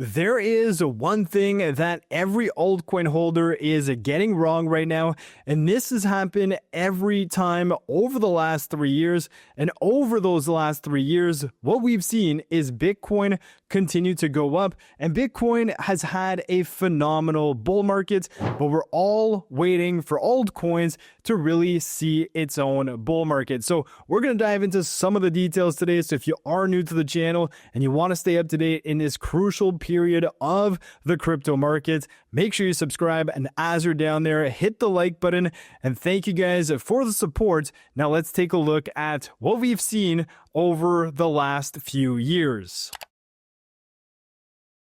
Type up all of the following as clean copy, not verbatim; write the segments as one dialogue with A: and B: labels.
A: There is one thing that every altcoin holder is getting wrong right now, and this has happened every time over the last 3 years. And over those last 3 years, what we've seen is Bitcoin continue to go up, and Bitcoin has had a phenomenal bull market, but we're all waiting for altcoins to really see its own bull market. So we're going to dive into some of the details today. So if you are new to the channel and you want to stay up to date in this crucial period of the crypto market, make sure you subscribe, and as you're down there, hit the like button, and thank you guys for the support. Now let's take a look at what we've seen over the last few years.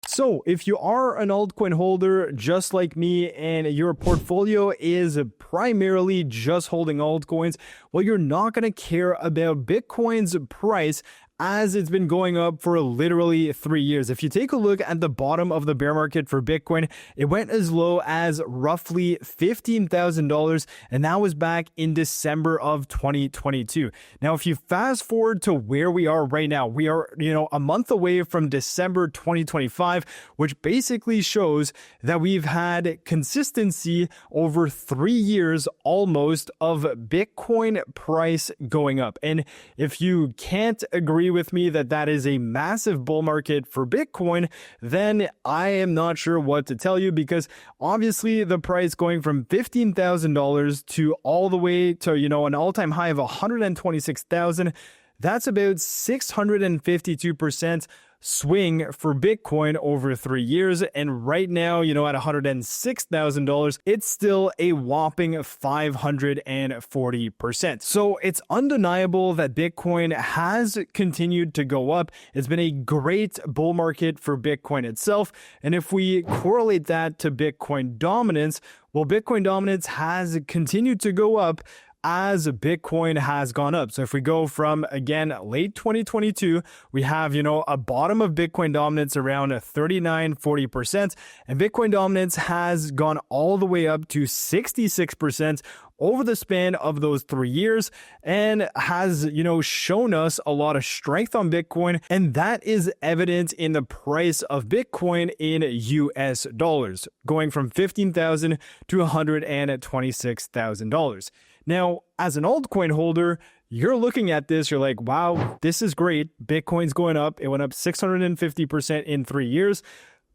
A: So if you are an altcoin holder just like me and your portfolio is primarily just holding altcoins, well, you're not going to care about Bitcoin's price as it's been going up for literally 3 years. If you take a look at the bottom of the bear market for Bitcoin, it went as low as roughly $15,000, and that was back in December of 2022. Now, if you fast forward to where we are right now, we are, a month away from December 2025, which basically shows that we've had consistency over 3 years almost of Bitcoin price going up. And if you can't agree with me that that is a massive bull market for Bitcoin, then I am not sure what to tell you, because obviously the price going from $15,000 to all the way to, an all-time high of $126,000, that's about 652% swing for Bitcoin over 3 years. And right now, at $106,000, it's still a whopping 540%. So it's undeniable that Bitcoin has continued to go up. It's been a great bull market for Bitcoin itself. And if we correlate that to Bitcoin dominance, well, Bitcoin dominance has continued to go up as Bitcoin has gone up. So if we go from, again, late 2022, we have, a bottom of Bitcoin dominance around 39-40%, and Bitcoin dominance has gone all the way up to 66% over the span of those 3 years, and has, shown us a lot of strength on Bitcoin. And that is evident in the price of Bitcoin in US dollars, going from $15,000 to $126,000. Now, as an altcoin holder, you're looking at this, you're like, wow, this is great. Bitcoin's going up. It went up 650% in 3 years,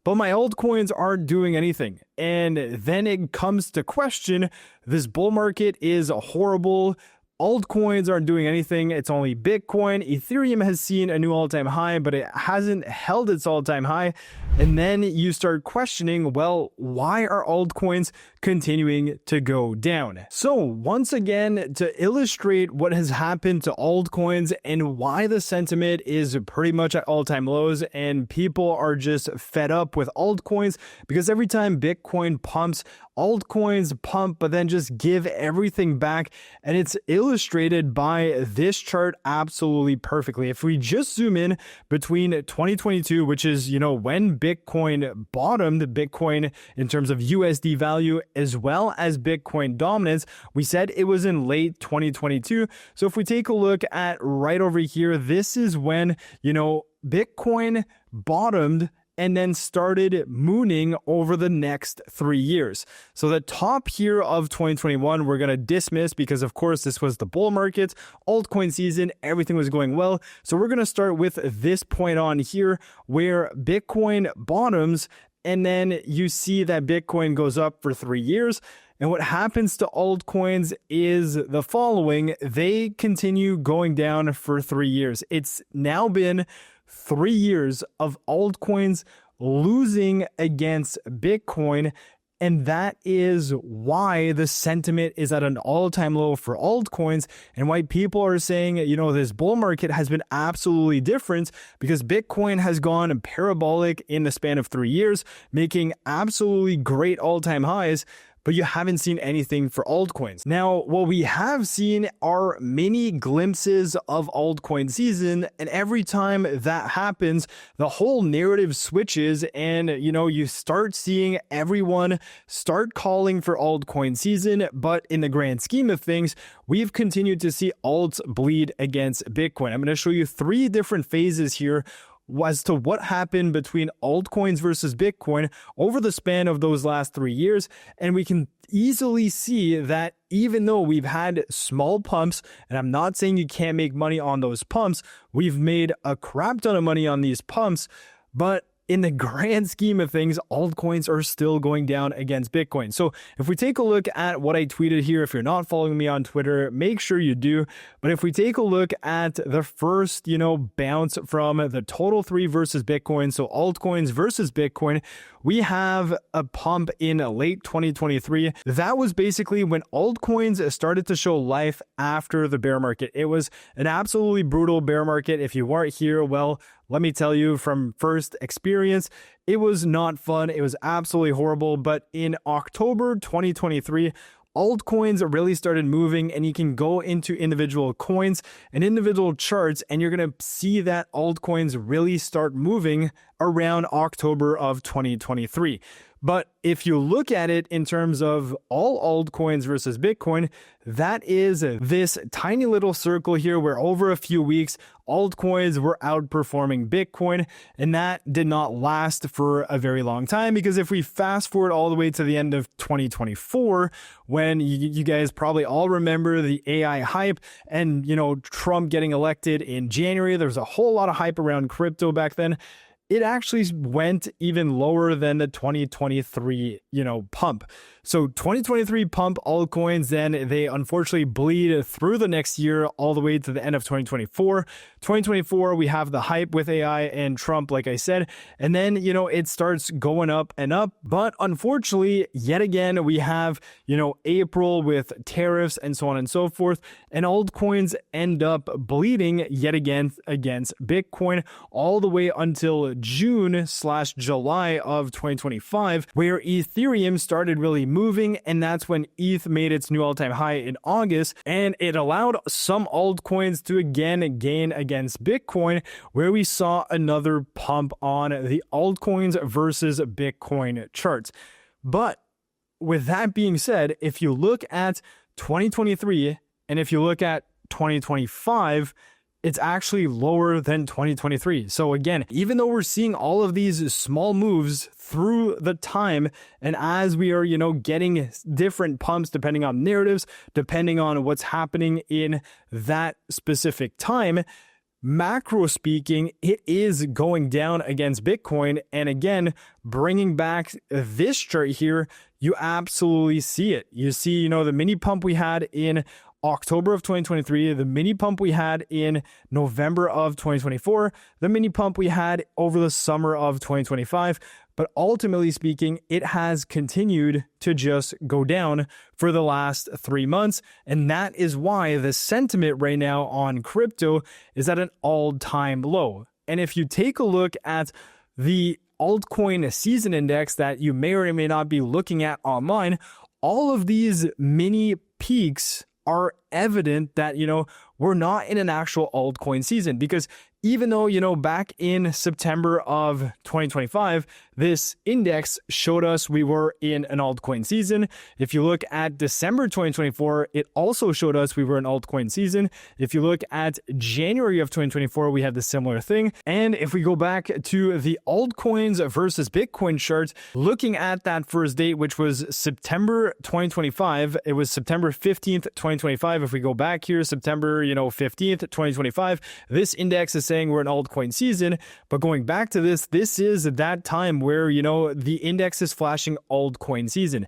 A: but my altcoins aren't doing anything. And then it comes to question, this bull market is horrible. Altcoins aren't doing anything. It's only Bitcoin. Ethereum has seen a new all-time high, but it hasn't held its all-time high. And then you start questioning, well, why are altcoins continuing to go down? So once again, to illustrate what has happened to altcoins and why the sentiment is pretty much at all-time lows, and people are just fed up with altcoins, because every time Bitcoin pumps, altcoins pump, but then just give everything back. And it's illustrated by this chart absolutely perfectly. If we just zoom in between 2022, which is, when Bitcoin bottomed, Bitcoin in terms of USD value, as well as Bitcoin dominance, we said it was in late 2022. So if we take a look at right over here, this is when, Bitcoin bottomed and then started mooning over the next 3 years. So the top here of 2021, we're going to dismiss, because of course this was the bull market, altcoin season, everything was going well. So we're going to start with this point on here where Bitcoin bottoms, and then you see that Bitcoin goes up for 3 years. And what happens to altcoins is the following: they continue going down for 3 years. It's now been 3 years of altcoins losing against Bitcoin. And that is why the sentiment is at an all-time low for altcoins, and why people are saying, this bull market has been absolutely different, because Bitcoin has gone parabolic in the span of 3 years, making absolutely great all-time highs. But you haven't seen anything for altcoins. Now, what we have seen are many glimpses of altcoin season, and every time that happens, the whole narrative switches, and you start seeing everyone start calling for altcoin season. But in the grand scheme of things, we've continued to see alts bleed against Bitcoin. I'm going to show you 3 different phases here as to what happened between altcoins versus Bitcoin over the span of those last 3 years. And we can easily see that even though we've had small pumps, and I'm not saying you can't make money on those pumps, we've made a crap ton of money on these pumps, but in the grand scheme of things, altcoins are still going down against Bitcoin. So if we take a look at what I tweeted here, if you're not following me on Twitter, make sure you do. But if we take a look at the first, bounce from the total 3 versus Bitcoin, so altcoins versus Bitcoin, we have a pump in late 2023. That was basically when altcoins started to show life after the bear market. It was an absolutely brutal bear market. If you weren't here, well, let me tell you from first experience, it was not fun. It was absolutely horrible. But in October 2023, altcoins really started moving, and you can go into individual coins and individual charts, and you're going to see that altcoins really start moving around October of 2023. But if you look at it in terms of all altcoins versus Bitcoin, that is this tiny little circle here where over a few weeks, altcoins were outperforming Bitcoin, and that did not last for a very long time, because if we fast forward all the way to the end of 2024, when you guys probably all remember the AI hype and, Trump getting elected in January, there was a whole lot of hype around crypto back then. It actually went even lower than the 2023, pump. So 2023 pump altcoins, then they unfortunately bleed through the next year all the way to the end of 2024. 2024, we have the hype with AI and Trump, like I said, and then, it starts going up and up. But unfortunately, yet again, we have, April with tariffs and so on and so forth, and altcoins end up bleeding yet again against Bitcoin all the way until June/July of 2025, where Ethereum started really moving, and that's when ETH made its new all-time high in August, and it allowed some altcoins to again gain against Bitcoin, where we saw another pump on the altcoins versus Bitcoin charts. But with that being said, if you look at 2023 and if you look at 2025, it's actually lower than 2023. So again, even though we're seeing all of these small moves through the time, and as we are, getting different pumps depending on narratives, depending on what's happening in that specific time, macro speaking, it is going down against Bitcoin. And again, bringing back this chart here, you absolutely see it. You see, the mini pump we had in October of 2023, the mini pump we had in November of 2024, the mini pump we had over the summer of 2025. But ultimately speaking, it has continued to just go down for the last 3 months. And that is why the sentiment right now on crypto is at an all-time low. And if you take a look at the altcoin season index that you may or may not be looking at online, all of these mini peaks are evident that, we're not in an actual altcoin season, because even though, back in September of 2025, this index showed us we were in an altcoin season. If you look at December 2024, it also showed us we were in altcoin season. If you look at January of 2024, we had the similar thing. And if we go back to the altcoins versus Bitcoin chart, looking at that first date, which was September 2025, it was September 15th, 2025. If we go back here, September, 15th, 2025, this index is saying we're in altcoin season. But going back to this is that time where, the index is flashing altcoin season.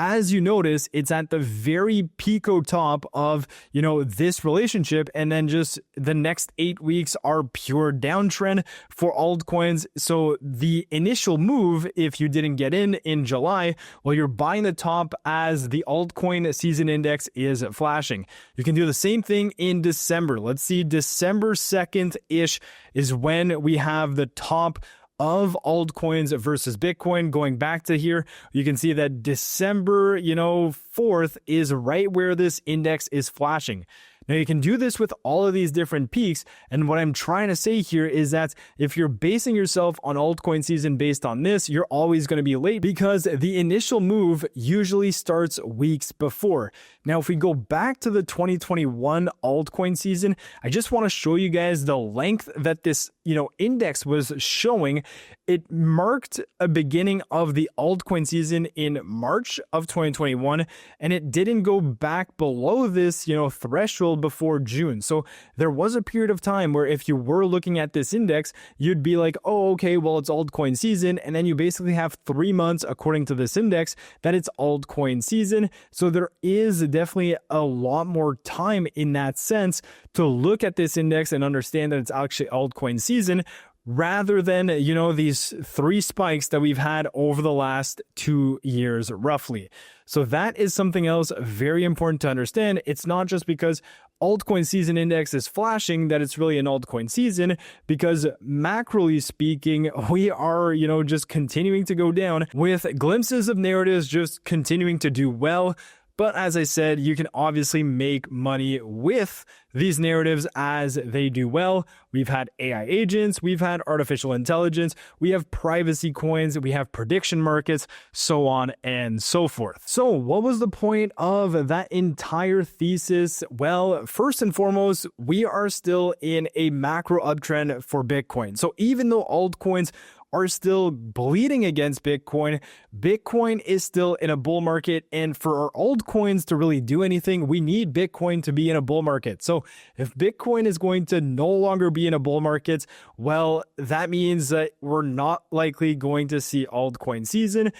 A: As you notice, it's at the very pico top of, this relationship. And then just the next 8 weeks are pure downtrend for altcoins. So the initial move, if you didn't get in July, well, you're buying the top as the altcoin season index is flashing. You can do the same thing in December. Let's see, December 2nd-ish is when we have the top of altcoins versus Bitcoin. Going back to here, you can see that December, 4th is right where this index is flashing. Now you can do this with all of these different peaks. And what I'm trying to say here is that if you're basing yourself on altcoin season based on this, you're always going to be late, because the initial move usually starts weeks before. Now, if we go back to the 2021 altcoin season, I just want to show you guys the length that this index was showing, it marked a beginning of the altcoin season in March of 2021, and it didn't go back below this, threshold before June. So there was a period of time where if you were looking at this index, you'd be like, oh, okay, well, it's altcoin season. And then you basically have 3 months, according to this index, that it's altcoin season. So there is definitely a lot more time in that sense to look at this index and understand that it's actually altcoin season, rather than, these 3 spikes that we've had over the last 2 years, roughly. So that is something else very important to understand. It's not just because altcoin season index is flashing that it's really an altcoin season, because macroly speaking, we are, just continuing to go down with glimpses of narratives just continuing to do well. But as I said, you can obviously make money with these narratives as they do well. We've had AI agents, we've had artificial intelligence, we have privacy coins, we have prediction markets, so on and so forth. So what was the point of that entire thesis? Well, first and foremost, we are still in a macro uptrend for Bitcoin. So even though altcoins are still bleeding against Bitcoin, Bitcoin is still in a bull market. And for our altcoins to really do anything, we need Bitcoin to be in a bull market. So if Bitcoin is going to no longer be in a bull market, well, that means that we're not likely going to see altcoin season.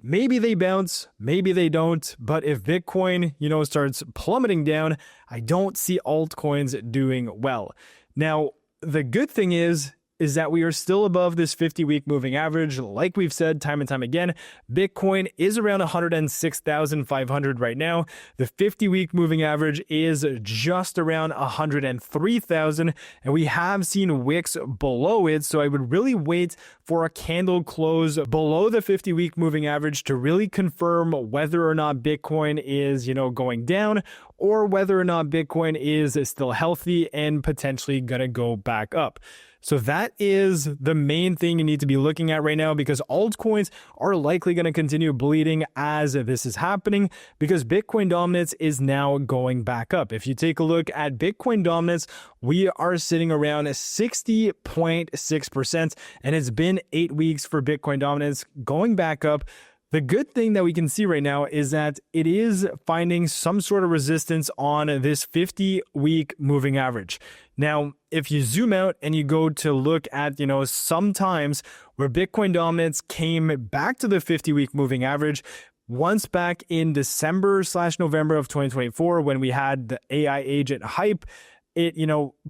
A: Maybe they bounce, maybe they don't. But if Bitcoin, starts plummeting down, I don't see altcoins doing well. Now, the good thing is that we are still above this 50-week moving average. Like we've said time and time again, Bitcoin is around 106,500 right now. The 50-week moving average is just around 103,000, and we have seen wicks below it. So I would really wait for a candle close below the 50-week moving average to really confirm whether or not Bitcoin is, going down, or whether or not Bitcoin is still healthy and potentially gonna go back up. So that is the main thing you need to be looking at right now, because altcoins are likely going to continue bleeding as this is happening, because Bitcoin dominance is now going back up. If you take a look at Bitcoin dominance, we are sitting around 60.6%, and it's been 8 weeks for Bitcoin dominance going back up. The good thing that we can see right now is that it is finding some sort of resistance on this 50-week moving average. Now, if you zoom out and you go to look at, some times where Bitcoin dominance came back to the 50-week moving average, once back in December/November of 2024, when we had the AI agent hype, it,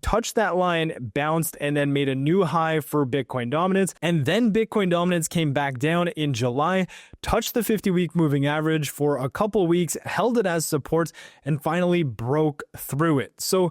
A: touched that line, bounced, and then made a new high for Bitcoin dominance. And then Bitcoin dominance came back down in July, touched the 50-week moving average for a couple weeks, held it as support, and finally broke through it. So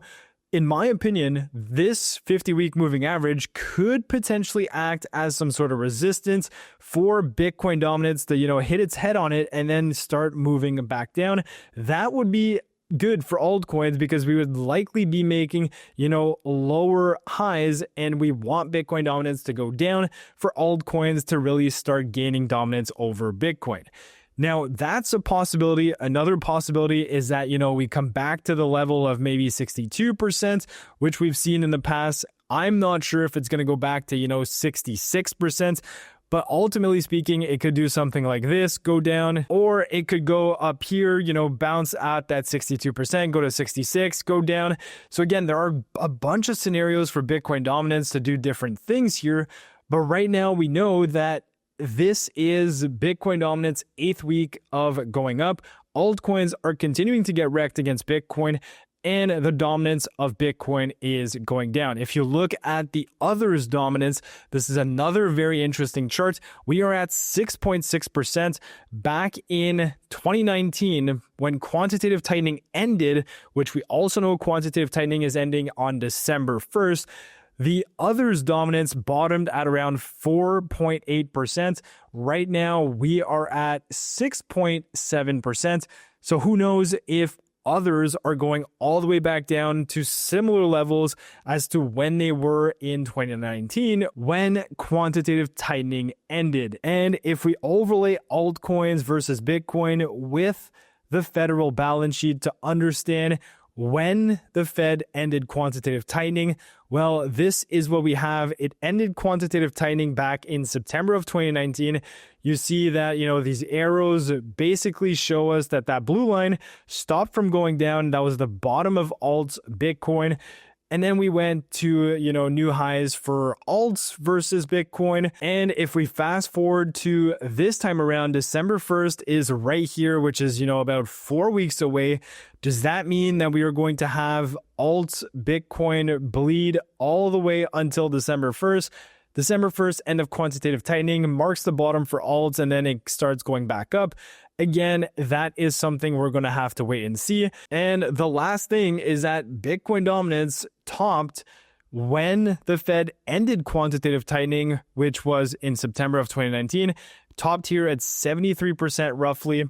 A: in my opinion, this 50-week moving average could potentially act as some sort of resistance for Bitcoin dominance to, hit its head on it and then start moving back down. That would be good for altcoins, because we would likely be making, lower highs, and we want Bitcoin dominance to go down for altcoins to really start gaining dominance over Bitcoin. Now, that's a possibility. Another possibility is that, we come back to the level of maybe 62%, which we've seen in the past. I'm not sure if it's going to go back to, 66%. But ultimately speaking, it could do something like this, go down, or it could go up here, bounce at that 62%, go to 66, go down. So again, there are a bunch of scenarios for Bitcoin dominance to do different things here. But right now we know that this is Bitcoin dominance 8th week of going up. Altcoins are continuing to get wrecked against Bitcoin, and the dominance of Bitcoin is going down. If you look at the others dominance, this is another very interesting chart. We are at 6.6% back in 2019 when quantitative tightening ended, which we also know quantitative tightening is ending on December 1st. The others dominance bottomed at around 4.8%. Right now, we are at 6.7%. So who knows if others are going all the way back down to similar levels as to when they were in 2019 when quantitative tightening ended. And if we overlay altcoins versus Bitcoin with the federal balance sheet to understand when the Fed ended quantitative tightening, Well, this is what we have. It ended quantitative tightening back in September of 2019. You see that, these arrows basically show us that that blue line stopped from going down. That was the bottom of alts Bitcoin. And then we went to, new highs for alts versus Bitcoin. And if we fast forward to this time around, December 1st is right here, which is, about 4 weeks away. Does that mean that we are going to have alts Bitcoin bleed all the way until December 1st? December 1st, end of quantitative tightening, marks the bottom for alts, and then it starts going back up. Again, that is something we're going to have to wait and see. And the last thing is that Bitcoin dominance topped when the Fed ended quantitative tightening, which was in September of 2019, topped here at 73% roughly,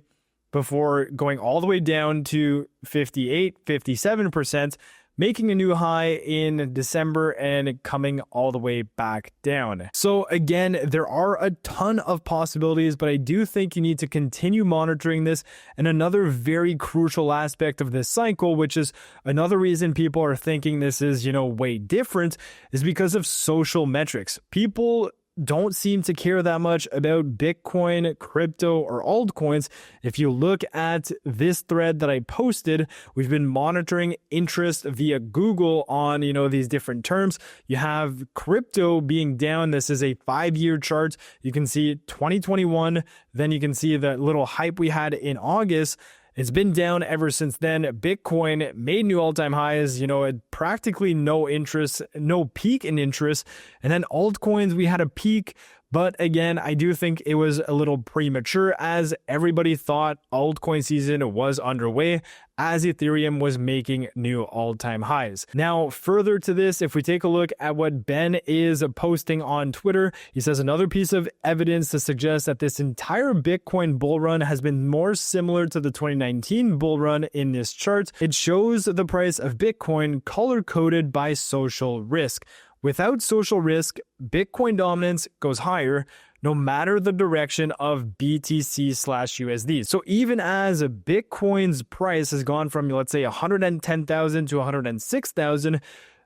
A: before going all the way down to 57%, making a new high in December and coming all the way back down. So again, there are a ton of possibilities, but I do think you need to continue monitoring this. And another very crucial aspect of this cycle, which is another reason people are thinking this is, way different, is because of social metrics. People don't seem to care that much about Bitcoin, crypto, or altcoins. If you look at this thread that I posted, we've been monitoring interest via Google on, these different terms. You have crypto being down. This is a 5-year chart. You can see 2021. Then you can see the little hype we had in August. It's been down ever since then. Bitcoin made new all-time highs, practically no interest, no peak in interest. And then altcoins, we had a peak. But again, I do think it was a little premature as everybody thought altcoin season was underway as Ethereum was making new all-time highs. Now, further to this, if we take a look at what Ben is posting on Twitter, he says another piece of evidence to suggest that this entire Bitcoin bull run has been more similar to the 2019 bull run in this chart. It shows the price of Bitcoin color-coded by social risk. Without social risk, Bitcoin dominance goes higher no matter the direction of BTC/USD. So even as Bitcoin's price has gone from, let's say, 110,000 to 106,000,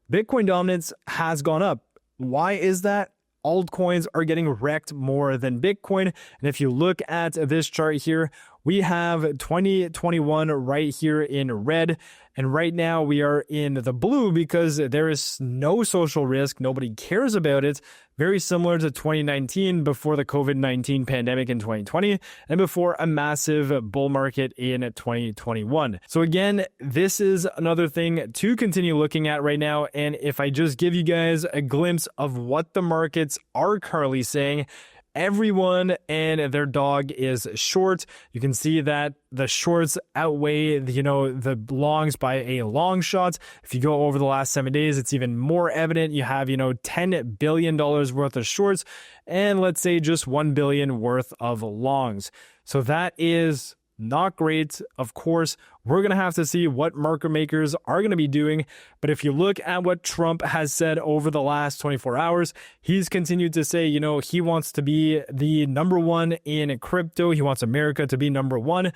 A: Bitcoin dominance has gone up. Why is that? Altcoins are getting wrecked more than Bitcoin. And if you look at this chart here, we have 2021 right here in red. And right now we are in the blue because there is no social risk. Nobody cares about it. Very similar to 2019 before the COVID-19 pandemic in 2020 and before a massive bull market in 2021. So again, this is another thing to continue looking at right now. And if I just give you guys a glimpse of what the markets are currently saying, everyone and their dog is short. You can see that the shorts outweigh, the longs by a long shot. If you go over the last 7 days, it's even more evident. You have, $10 billion worth of shorts and let's say just $1 billion worth of longs. So that is not great. Of course, we're going to have to see what market makers are going to be doing. But if you look at what Trump has said over the last 24 hours, he's continued to say, he wants to be the number one in crypto. He wants America to be number one.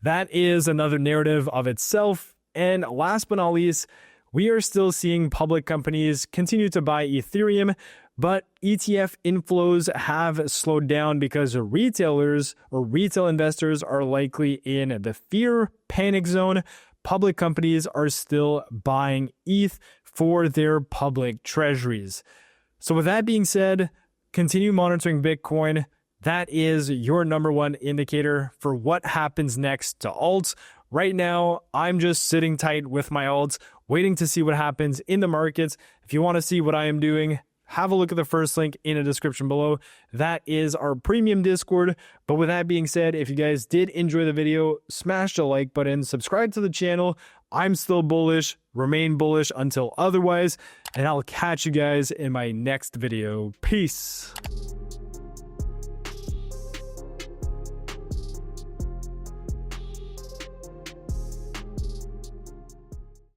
A: That is another narrative of itself. And last but not least, we are still seeing public companies continue to buy Ethereum, but ETF inflows have slowed down because retailers or retail investors are likely in the fear panic zone. Public companies are still buying ETH for their public treasuries. So with that being said, continue monitoring Bitcoin. That is your number one indicator for what happens next to alts. Right now, I'm just sitting tight with my alts, waiting to see what happens in the markets. If you want to see what I am doing, have a look at the first link in the description below. That is our premium Discord. But with that being said, if you guys did enjoy the video, smash the like button, subscribe to the channel. I'm still bullish, remain bullish until otherwise, and I'll catch you guys in my next video. Peace.